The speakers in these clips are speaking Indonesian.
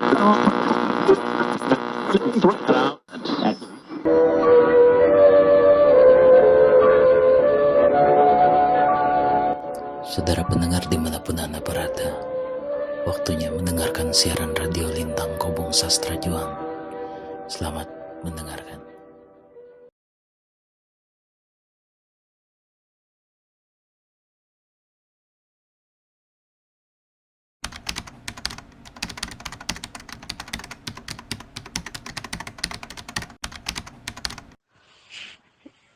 Saudara pendengar dimanapun Anda berada, waktunya mendengarkan siaran radio Lintang Kobong Sastra Juang. Selamat mendengarkan.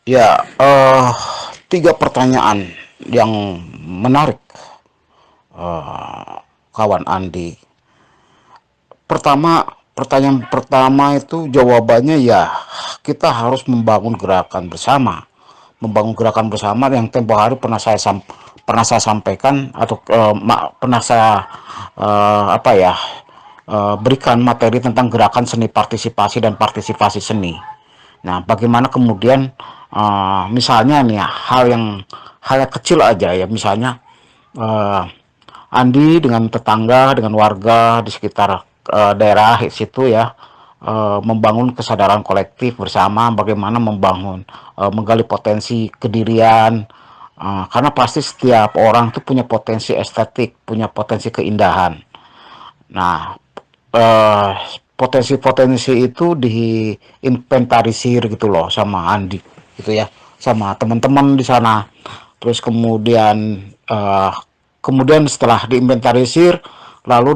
Ya, 3 pertanyaan yang menarik, kawan Andi. Pertanyaan pertama itu jawabannya ya, kita harus membangun gerakan bersama. Membangun gerakan bersama yang tempo hari pernah saya sampaikan atau pernah saya berikan materi tentang gerakan seni partisipasi dan partisipasi seni. Nah, bagaimana kemudian misalnya nih ya, hal yang kecil aja ya, misalnya eh, Andi dengan tetangga, dengan warga di sekitar daerah situ ya, membangun kesadaran kolektif bersama, bagaimana menggali potensi kedirian, karena pasti setiap orang itu punya potensi estetik, punya potensi keindahan. Nah, eh, potensi-potensi itu diinventarisir gitu loh sama Andi gitu ya, sama teman-teman di sana. Terus kemudian setelah diinventarisir lalu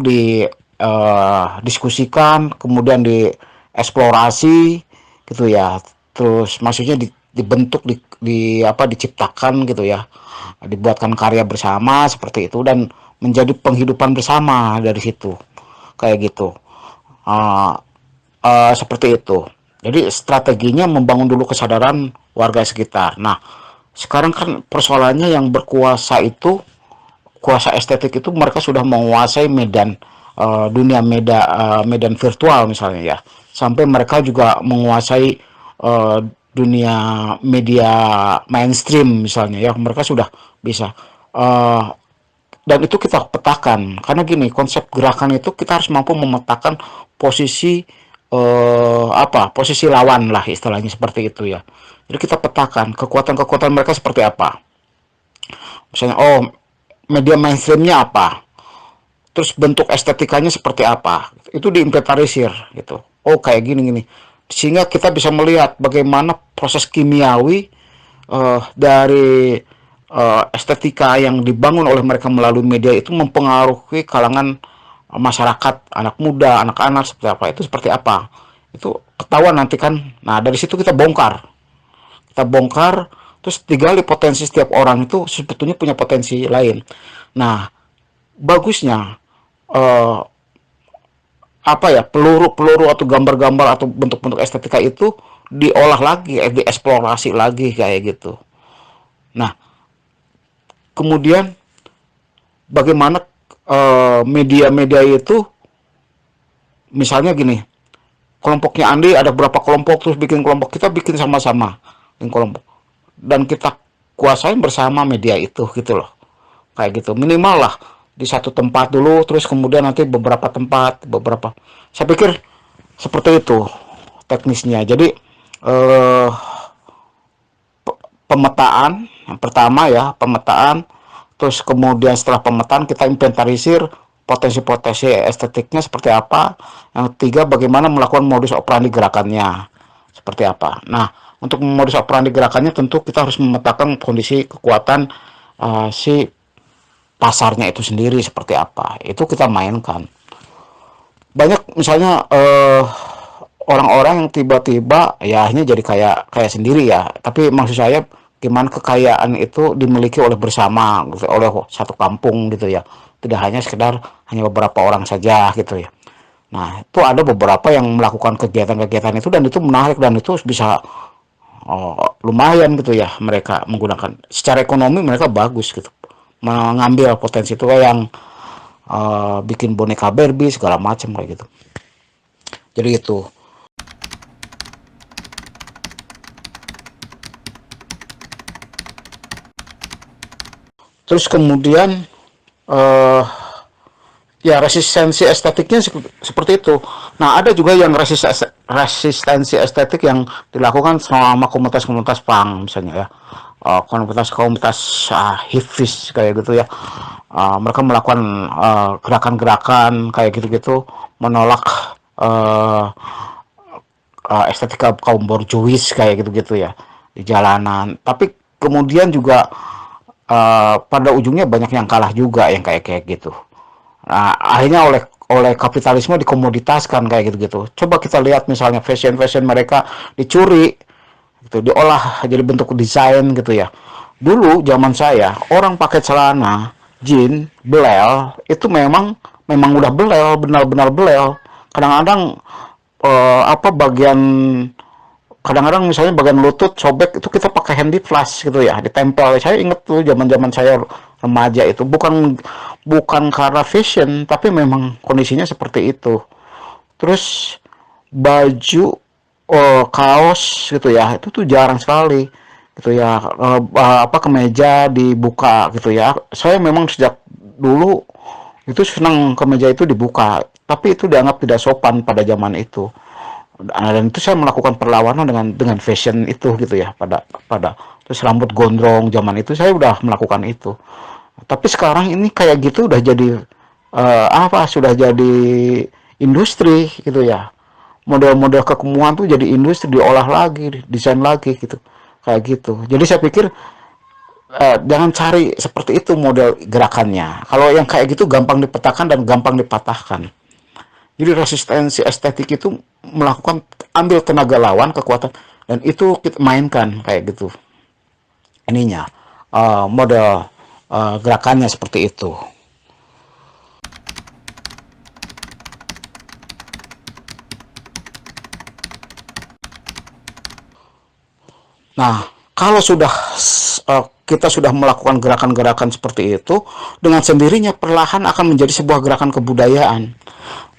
diskusikan, kemudian dieksplorasi gitu ya. Terus maksudnya dibentuk diciptakan gitu ya. Dibuatkan karya bersama seperti itu dan menjadi penghidupan bersama dari situ. Kayak gitu. Uh, Seperti itu. Jadi strateginya membangun dulu kesadaran warga sekitar. Nah, sekarang kan persoalannya yang berkuasa itu, kuasa estetik itu mereka sudah menguasai medan virtual misalnya ya. Sampai mereka juga menguasai uh, dunia media mainstream misalnya ya. Mereka sudah bisa uh, dan itu kita petakan karena gini, konsep gerakan itu kita harus mampu memetakan posisi posisi lawan lah istilahnya seperti itu ya. Jadi kita petakan kekuatan-kekuatan mereka seperti apa, misalnya media mainstreamnya apa, terus bentuk estetikanya seperti apa, itu diinventarisir gitu. Kayak gini sehingga kita bisa melihat bagaimana proses kimiawi dari estetika yang dibangun oleh mereka melalui media itu mempengaruhi kalangan masyarakat, anak muda, anak-anak seperti apa, itu ketahuan nanti kan. Nah, dari situ kita bongkar terus digali potensi setiap orang itu sebetulnya punya potensi lain. Nah, bagusnya eh, peluru-peluru atau gambar-gambar atau bentuk-bentuk estetika itu diolah lagi, dieksplorasi lagi kayak gitu. Nah, kemudian bagaimana media-media itu, misalnya gini, kelompoknya Andi ada berapa kelompok, terus bikin kelompok, kita bikin sama-sama bikin kelompok dan kita kuasain bersama media itu gitu loh, kayak gitu minimal lah di satu tempat dulu, terus kemudian nanti beberapa, saya pikir seperti itu teknisnya. Jadi eh, pemetaan yang pertama ya, pemetaan. Terus kemudian setelah pemetaan kita inventarisir potensi-potensi estetiknya seperti apa. Yang ketiga, bagaimana melakukan modus operandi gerakannya seperti apa. Nah, untuk modus operandi gerakannya tentu kita harus memetakan kondisi kekuatan si pasarnya itu sendiri seperti apa. Itu kita mainkan. Banyak misalnya orang-orang yang tiba-tiba ya akhirnya jadi kayak sendiri ya. Tapi maksud saya gimana kekayaan itu dimiliki oleh bersama gitu, oleh satu kampung gitu ya. Tidak hanya sekedar hanya beberapa orang saja gitu ya. Nah, itu ada beberapa yang melakukan kegiatan-kegiatan itu dan itu menarik dan itu bisa lumayan gitu ya, mereka menggunakan secara ekonomi mereka bagus gitu. Mengambil potensi itu kayak yang bikin boneka Barbie segala macam kayak gitu. Jadi itu. Terus kemudian eh Ya, resistensi estetiknya seperti itu. Nah, ada juga yang resistensi estetik yang dilakukan sama komunitas-komunitas punk misalnya ya. Komunitas-komunitas hippies kayak gitu ya. Mereka melakukan gerakan-gerakan kayak gitu-gitu menolak uh, estetika kaum borjuis kayak gitu-gitu ya di jalanan. Tapi kemudian juga pada ujungnya banyak yang kalah juga yang kayak kayak gitu. Nah, akhirnya oleh kapitalisme dikomoditaskan kayak gitu-gitu. Coba kita lihat misalnya fashion mereka dicuri, gitu, diolah jadi bentuk desain gitu ya. Dulu zaman saya orang pakai celana jean belel itu memang udah belel, benar-benar belel. Kadang-kadang bagian kadang-kadang misalnya bagian lutut sobek itu kita pakai handy flash gitu ya, ditempel. Saya inget tuh zaman-zaman saya remaja itu bukan karena fashion tapi memang kondisinya seperti itu. Terus baju, kaos gitu ya itu tuh jarang sekali gitu ya, kemeja dibuka gitu ya. Saya memang sejak dulu itu senang kemeja itu dibuka, tapi itu dianggap tidak sopan pada zaman itu. Dan itu saya melakukan perlawanan dengan fashion itu gitu ya, pada pada terus rambut gondrong zaman itu saya udah melakukan itu. Tapi sekarang ini kayak gitu udah jadi sudah jadi industri gitu ya. Model-model kekemuan tuh jadi industri, diolah lagi, desain lagi gitu. Kayak gitu. Jadi saya pikir jangan cari seperti itu model gerakannya. Kalau yang kayak gitu gampang dipetakan dan gampang dipatahkan. Jadi resistensi estetik itu melakukan ambil tenaga lawan, kekuatan, dan itu kita mainkan kayak gitu. Ininya model gerakannya seperti itu. Nah, kalau sudah kita sudah melakukan gerakan-gerakan seperti itu, dengan sendirinya perlahan akan menjadi sebuah gerakan kebudayaan.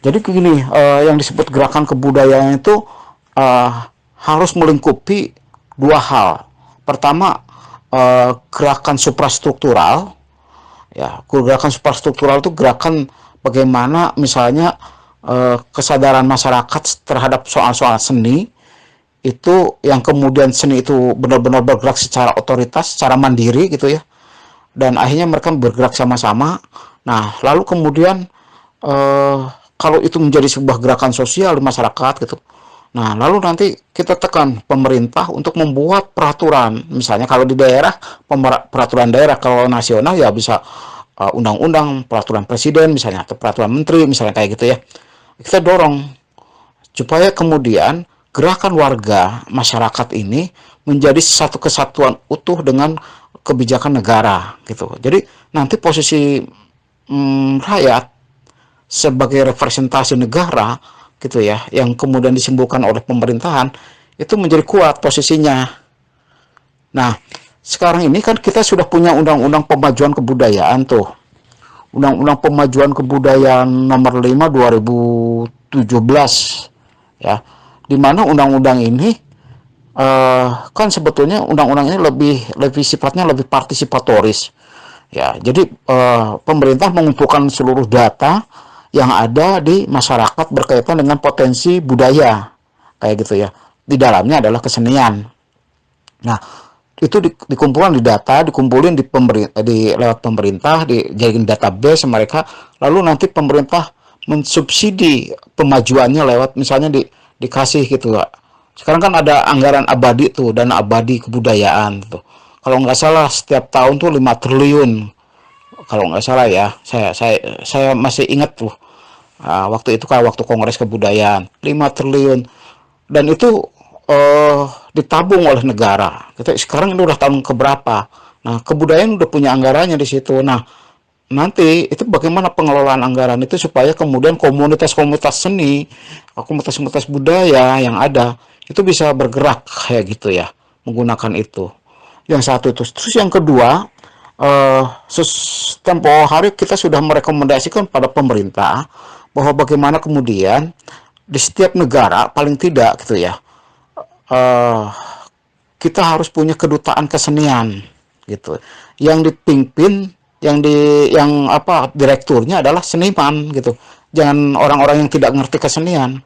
Jadi begini, yang disebut gerakan kebudayaan itu uh, harus melingkupi dua hal. Pertama, gerakan suprastruktural. Ya, gerakan suprastruktural itu gerakan bagaimana misalnya kesadaran masyarakat terhadap soal-soal seni itu, yang kemudian seni itu benar-benar bergerak secara otoritas, secara mandiri gitu ya, dan akhirnya mereka bergerak sama-sama. Nah, lalu kemudian eh, kalau itu menjadi sebuah gerakan sosial di masyarakat gitu, nah lalu nanti kita tekan pemerintah untuk membuat peraturan. Misalnya kalau di daerah, peraturan daerah. Kalau nasional ya bisa undang-undang, peraturan presiden misalnya, atau peraturan menteri misalnya kayak gitu ya. Kita dorong supaya kemudian gerakan warga masyarakat ini menjadi satu kesatuan utuh dengan kebijakan negara gitu. Jadi nanti posisi rakyat sebagai representasi negara gitu ya, yang kemudian disembuhkan oleh pemerintahan, itu menjadi kuat posisinya. Nah, sekarang ini kan kita sudah punya undang-undang pemajuan kebudayaan tuh. Undang-undang pemajuan kebudayaan nomor 5 2017 ya. Di mana undang-undang ini kan sebetulnya undang-undang ini lebih sifatnya lebih partisipatoris. Ya, jadi pemerintah mengumpulkan seluruh data yang ada di masyarakat berkaitan dengan potensi budaya kayak gitu ya. Di dalamnya adalah kesenian. Nah, itu dikumpulkan di data, dikumpulin di lewat pemerintah, dijadiin database mereka, lalu nanti pemerintah mensubsidi pemajuannya lewat misalnya dikasih gitu Kak. Sekarang kan ada anggaran abadi tuh, dana abadi kebudayaan tuh. Kalau nggak salah setiap tahun tuh 5 triliun. Kalau nggak salah ya, saya masih ingat tuh. Waktu itu kan waktu Kongres Kebudayaan 5 triliun, dan itu ditabung oleh negara. Kita sekarang ini udah tahun keberapa. Nah, kebudayaan udah punya anggarannya di situ. Nah, nanti itu bagaimana pengelolaan anggaran itu supaya kemudian komunitas-komunitas seni, komunitas-komunitas budaya yang ada itu bisa bergerak kayak gitu ya, menggunakan itu. Yang satu itu. Terus yang kedua, tempo hari kita sudah merekomendasikan pada pemerintah bahwa bagaimana kemudian di setiap negara paling tidak gitu ya, eh, kita harus punya kedutaan kesenian gitu, yang dipimpin yang apa direkturnya adalah seniman gitu. Jangan orang-orang yang tidak ngerti kesenian.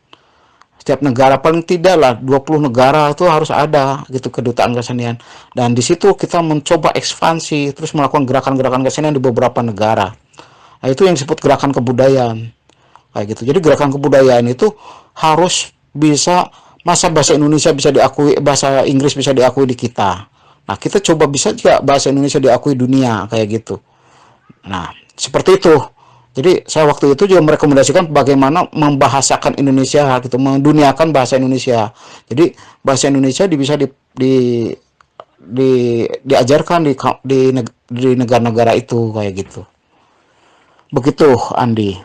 Setiap negara paling tidak lah 20 negara itu harus ada gitu kedutaan kesenian. Dan di situ kita mencoba ekspansi terus melakukan gerakan-gerakan kesenian di beberapa negara. Nah, itu yang disebut gerakan kebudayaan. Kayak gitu. Jadi gerakan kebudayaan itu harus bisa masa bahasa Indonesia bisa diakui, bahasa Inggris bisa diakui di kita. Nah, kita coba bisa juga bahasa Indonesia diakui dunia kayak gitu. Nah, seperti itu. Jadi saya waktu itu juga merekomendasikan bagaimana membahasakan Indonesia gitu, menduniakan bahasa Indonesia. Jadi bahasa Indonesia bisa diajarkan di negara-negara itu kayak gitu. Begitu, Andi.